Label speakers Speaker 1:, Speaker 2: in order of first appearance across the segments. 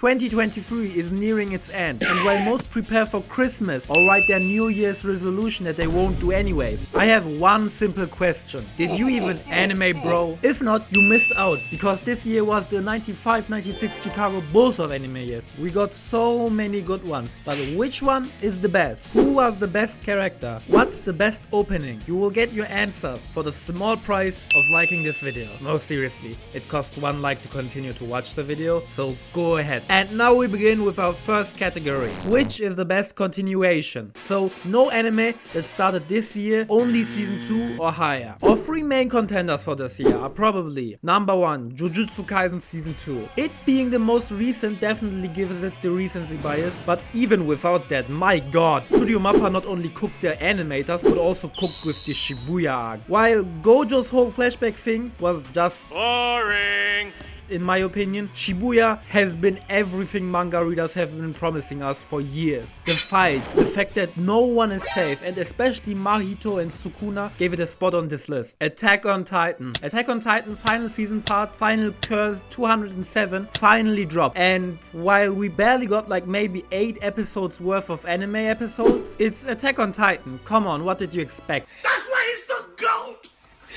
Speaker 1: 2023 is nearing its end, and while most prepare for Christmas or write their New Year's resolution that they won't do anyways, I have one simple question. Did you even anime, bro? If not, you missed out, because this year was the 95-96 Chicago Bulls of anime years. We got so many good ones, but which one is the best? Who was the best character? What's the best opening? You will get your answers for the small price of liking this video. No, seriously, it costs 1 like to continue to watch the video, so go ahead. And now we begin with our first category, which is the best continuation. So no anime that started this year, only season 2 or higher. Our 3 main contenders for this year are probably number 1, Jujutsu Kaisen season 2. It being the most recent definitely gives it the recency bias, but even without that, my god, Studio Mappa not only cooked their animators but also cooked with the Shibuya arc. While Gojo's whole flashback thing was just boring, in my opinion, Shibuya has been everything manga readers have been promising us for years. The fights, the fact that no one is safe, and especially Mahito and Sukuna gave it a spot on this list. Attack on Titan. Attack on Titan final season part, final curse 207, finally dropped. And while we barely got like maybe 8 episodes worth of anime episodes, it's Attack on Titan. Come on, what did you expect?
Speaker 2: That's why he's the GOAT!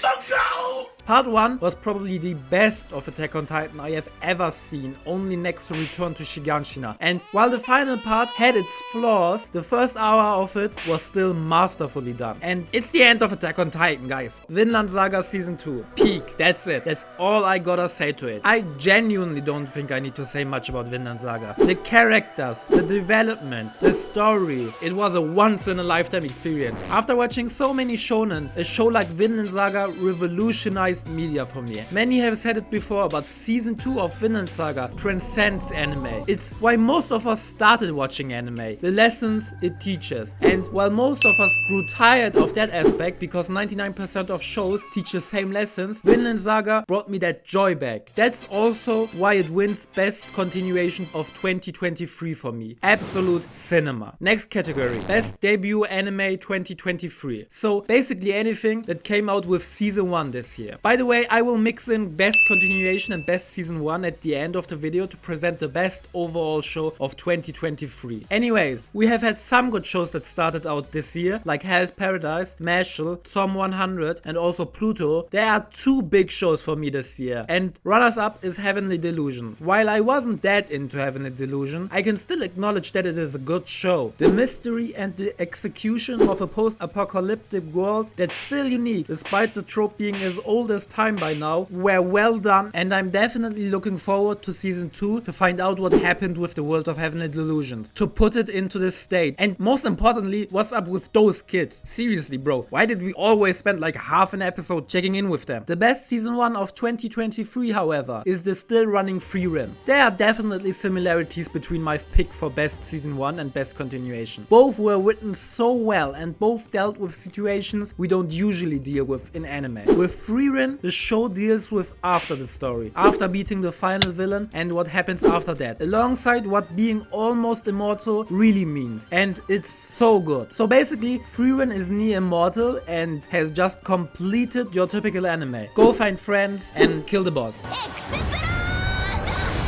Speaker 2: The GOAT!
Speaker 1: Part 1 was probably the best of Attack on Titan I have ever seen, only next to Return to Shiganshina. And while the final part had its flaws, the first hour of it was still masterfully done. And it's the end of Attack on Titan, guys. Vinland Saga season 2. Peak. That's it. That's all I gotta say to it. I genuinely don't think I need to say much about Vinland Saga. The characters, the development, the story. It was a once in a lifetime experience. After watching so many shonen, a show like Vinland Saga revolutionized media for me. Many have said it before, but season 2 of Vinland Saga transcends anime. It's why most of us started watching anime, the lessons it teaches. And while most of us grew tired of that aspect because 99% of shows teach the same lessons, Vinland Saga brought me that joy back. That's also why it wins best continuation of 2023 for me. Absolute cinema. Next category, best debut anime 2023. So basically anything that came out with season 1 this year. By the way, I will mix in best continuation and best season 1 at the end of the video to present the best overall show of 2023. Anyways, we have had some good shows that started out this year, like Hell's Paradise, Mashal, Tom 100 and also Pluto. There are 2 big shows for me this year, and runners up is Heavenly Delusion. While I wasn't that into Heavenly Delusion, I can still acknowledge that it is a good show. The mystery and the execution of a post-apocalyptic world that's still unique despite the trope being as old as time by now were well done, and I'm definitely looking forward to season 2 to find out what happened with the world of Heavenly Delusions, to put it into this state, and most importantly, what's up with those kids. Seriously bro, why did we always spend like half an episode checking in with them? The best season 1 of 2023 however is the still running Frieren. There are definitely similarities between my pick for best season 1 and best continuation. Both were written so well and both dealt with situations we don't usually deal with in anime. With Frieren, the show deals with after the story, after beating the final villain and what happens after that, alongside what being almost immortal really means, and it's so good. So basically, Frieren is near immortal and has just completed your typical anime. Go find friends and kill the boss.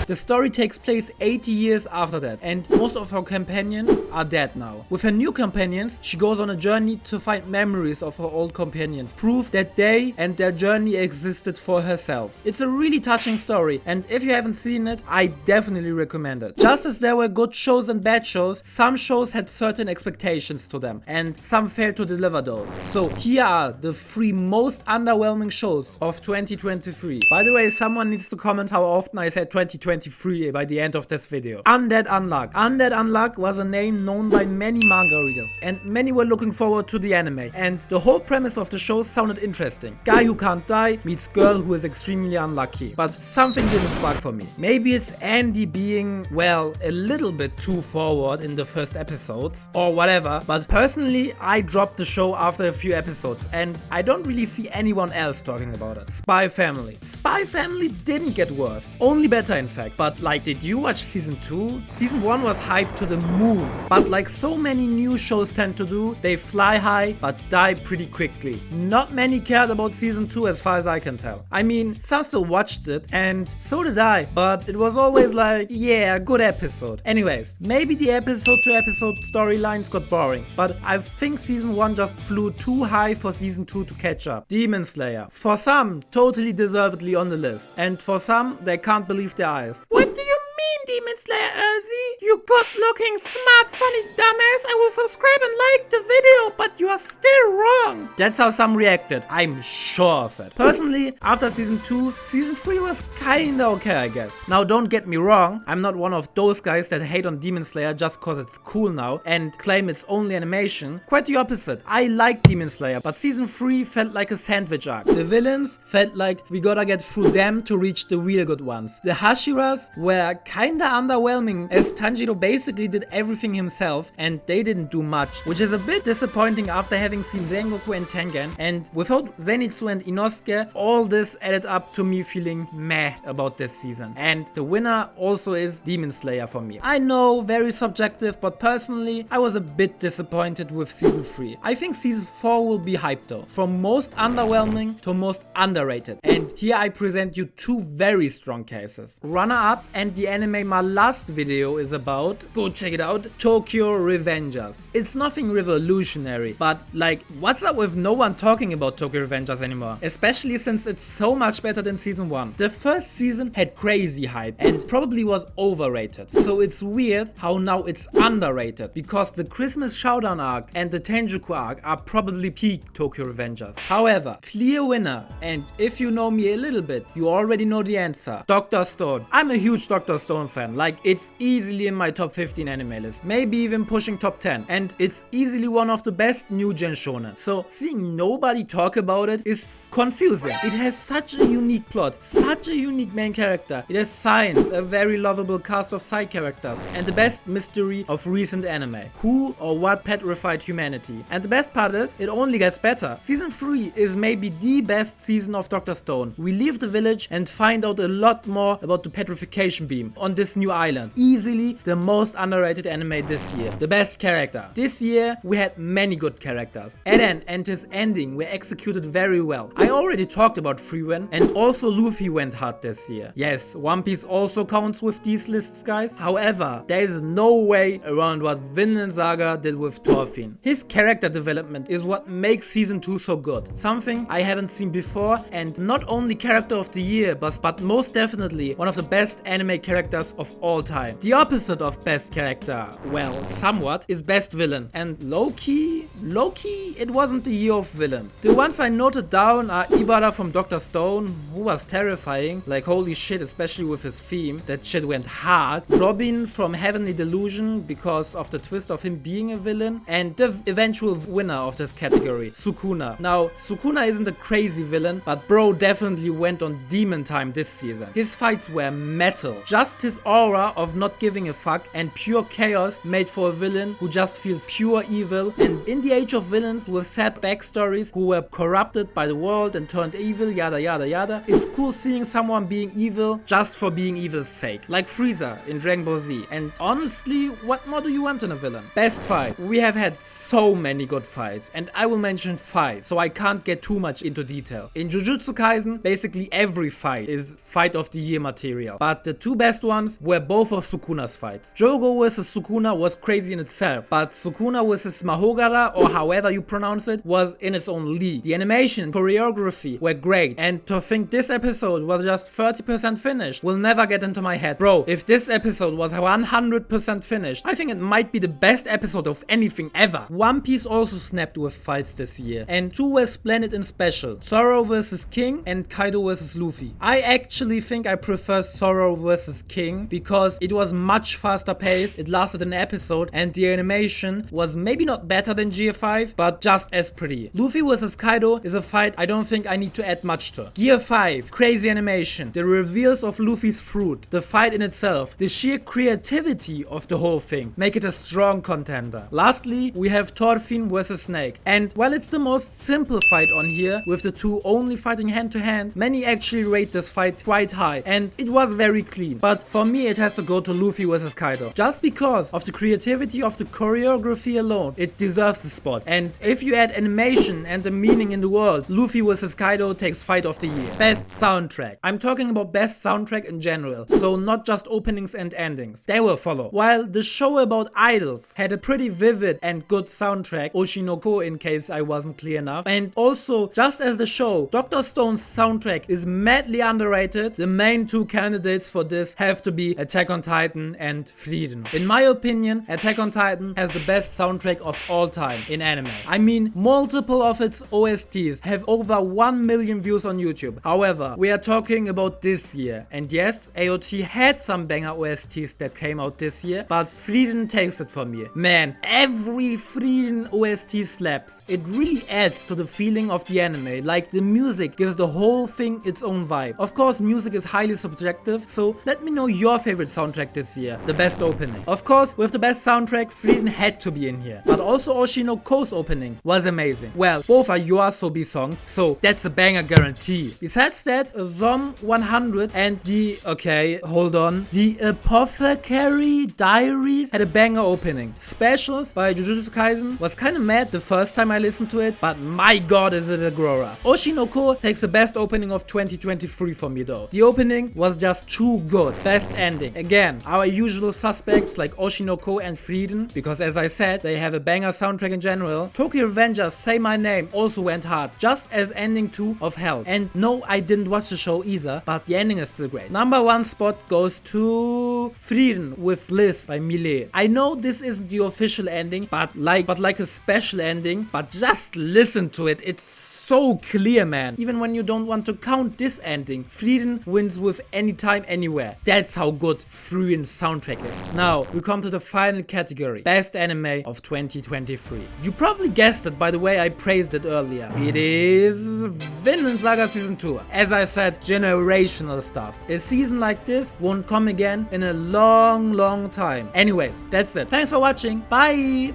Speaker 1: The story takes place 80 years after that, and most of her companions are dead now. With her new companions, she goes on a journey to find memories of her old companions, proof that they and their journey existed for herself. It's a really touching story, and if you haven't seen it, I definitely recommend it. Just as there were good shows and bad shows, some shows had certain expectations to them, and some failed to deliver those. So here are the 3 most underwhelming shows of 2023. By the way, someone needs to comment how often I said 2023 by the end of this video. Undead Unluck. Undead Unluck was a name known by many manga readers, and many were looking forward to the anime, and the whole premise of the show sounded interesting. Guy who can't die meets girl who is extremely unlucky, but something didn't spark for me. Maybe it's Andy being, well, a little bit too forward in the first episodes or whatever, but personally I dropped the show after a few episodes and I don't really see anyone else talking about it. Spy Family. Spy Family didn't get worse, only better in fact. like. But like, did you watch season 2? Season 1 was hyped to the moon, but like so many new shows tend to do, they fly high but die pretty quickly. Not many cared about season 2 as far as I can tell. I mean, some still watched it, and so did I, but it was always like, yeah, good episode. Anyways, maybe the episode to episode storylines got boring, but I think season 1 just flew too high for season 2 to catch up. Demon Slayer. For some, totally deservedly on the list, and for some, they can't believe their eyes. What do you mean, Demon Slayer Erzi? You good looking, smart, funny dumbass. I will subscribe and like the video, but you are still wrong. That's how some reacted. I'm sure of it. Personally, after season 2, season 3 was kinda okay, I guess. Now don't get me wrong, I'm not one of those guys that hate on Demon Slayer just cause it's cool now and claim it's only animation. Quite the opposite. I like Demon Slayer, but season 3 felt like a sandwich arc. The villains felt like we gotta get through them to reach the real good ones. The Hashiras were kinda underwhelming, as Tanjiro basically did everything himself and they didn't do much, which is a bit disappointing after having seen Rengoku and Tengen, and without Zenitsu and Inosuke, all this added up to me feeling meh about this season. And the winner also is Demon Slayer for me. I know, very subjective, but personally I was a bit disappointed with season 3. I think season 4 will be hyped though, from most underwhelming to most underrated, and here I present you two very strong cases. Runner up and the anime my last video is about, go check it out, Tokyo Revengers. It's nothing revolutionary, but like, what's up with no one talking about Tokyo Revengers anymore? Especially since it's so much better than season 1. The first season had crazy hype and probably was overrated, so it's weird how now it's underrated, because the Christmas Showdown arc and the Tenjiku arc are probably peak Tokyo Revengers. However, clear winner, and if you know me a little bit, you already know the answer, Dr. Stone. I'm a huge Dr. Stone fan, like it's easily in my top 15 anime list, maybe even pushing top 10, and it's easily one of the best new gen shonen. So seeing nobody talk about it is confusing. It has such a unique plot, such a unique main character, it has science, a very lovable cast of side characters, and the best mystery of recent anime. Who or what petrified humanity? And the best part is, it only gets better. Season 3 is maybe the best season of Dr. Stone. We leave the village and find out a lot more about the petrification beam on this new island. Easily the most underrated anime this year. The best character. This year we had many good characters. Eren and his ending were executed very well. I already talked about Freewen, and also Luffy went hard this year. Yes, One Piece also counts with these lists, guys. However, there is no way around what Vinland Saga did with Thorfinn. His character development is what makes season 2 so good. Something I haven't seen before, and not only character of the year, but most definitely one of the best anime characters of all time. The opposite of best character, well, somewhat, is best villain. And low-key, it wasn't the year of villains. The ones I noted down are Ibara from Dr. Stone, who was terrifying, like holy shit, especially with his theme, that shit went hard. Robin from Heavenly Delusion, because of the twist of him being a villain, and the eventual winner of this category, Sukuna. Now, Sukuna isn't a crazy villain, but bro definitely went on demon time this season. His fights were metal. Just his aura of not giving a fuck and pure chaos made for a villain who just feels pure evil, and in the age of villains with sad backstories who were corrupted by the world and turned evil, yada yada yada, it's cool seeing someone being evil just for being evil's sake, like Frieza in Dragon Ball Z. And honestly, what more do you want in a villain? Best fight. We have had so many good fights, and I will mention 5, so I can't get too much into detail. In Jujutsu Kaisen, basically every fight is fight of the year material, but the two best ones were both of Sukuna's fights. Jogo vs Sukuna was crazy in itself, but Sukuna vs Mahogara, or however you pronounce it, was in its own league. The animation, choreography were great, and to think this episode was just 30% finished will never get into my head. Bro, if this episode was 100% finished, I think it might be the best episode of anything ever. One Piece also snapped with fights this year, and 2 were splendid and special. Zoro vs King and Kaido vs Luffy. I actually think I prefer Zoro vs King because it was much faster faster paced, it lasted an episode, and the animation was maybe not better than Gear 5, but just as pretty. Luffy vs Kaido is a fight I don't think I need to add much to. Gear 5, crazy animation, the reveals of Luffy's fruit, the fight in itself, the sheer creativity of the whole thing make it a strong contender. Lastly, we have Thorfinn vs Snake, and while it's the most simple fight on here, with the two only fighting hand to hand, many actually rate this fight quite high, and it was very clean. But for me it has to go to Luffy vs Kaido. Just because of the creativity of the choreography alone, it deserves the spot. And if you add animation and the meaning in the world, Luffy vs Kaido takes fight of the year. Best soundtrack. I'm talking about best soundtrack in general, so not just openings and endings. They will follow. While the show about idols had a pretty vivid and good soundtrack, Oshinoko in case I wasn't clear enough, and also just as the show, Dr. Stone's soundtrack is madly underrated, the main two candidates for this have to be Attack on Titan and Frieden. In my opinion, Attack on Titan has the best soundtrack of all time in anime. I mean, multiple of its OSTs have over 1 million views on YouTube. However, we are talking about this year, and yes, AOT had some banger OSTs that came out this year, but Frieden takes it for me. Man, every Frieden OST slaps. It really adds to the feeling of the anime, like the music gives the whole thing its own vibe. Of course, music is highly subjective, so let me know your favorite soundtrack this year, the best opening. Of course, with the best soundtrack, Frieden had to be in here, but also Oshinoko's opening was amazing. Well, both are YOASOBI songs, so that's a banger guarantee. Besides that, Zom 100 and the Apothecary Diaries had a banger opening. Specials by Jujutsu Kaisen was kinda mad the first time I listened to it, but my god is it a grower. Oshinoko takes the best opening of 2023 for me though. The opening was just too good. Best ending. Again, our usual suspects like Oshinoko and Frieden, because as I said, they have a banger soundtrack in general. Tokyo Revengers Say My Name also went hard, just as ending 2 of Hell. And no, I didn't watch the show either, but the ending is still great. Number 1 spot goes to Frieden with Liz by Millet. I know this isn't the official ending, but like a special ending, but just listen to it. It's so clear, man. Even when you don't want to count this ending, Frieden wins with Anytime Anywhere. That's how good Frieden's soundtrack is. Now, we come to the final category, best anime of 2023. You probably guessed it by the way I praised it earlier. It is Vinland Saga Season 2. As I said, generational stuff. A season like this won't come again in a long time. Anyways, that's it. Thanks for watching. Bye!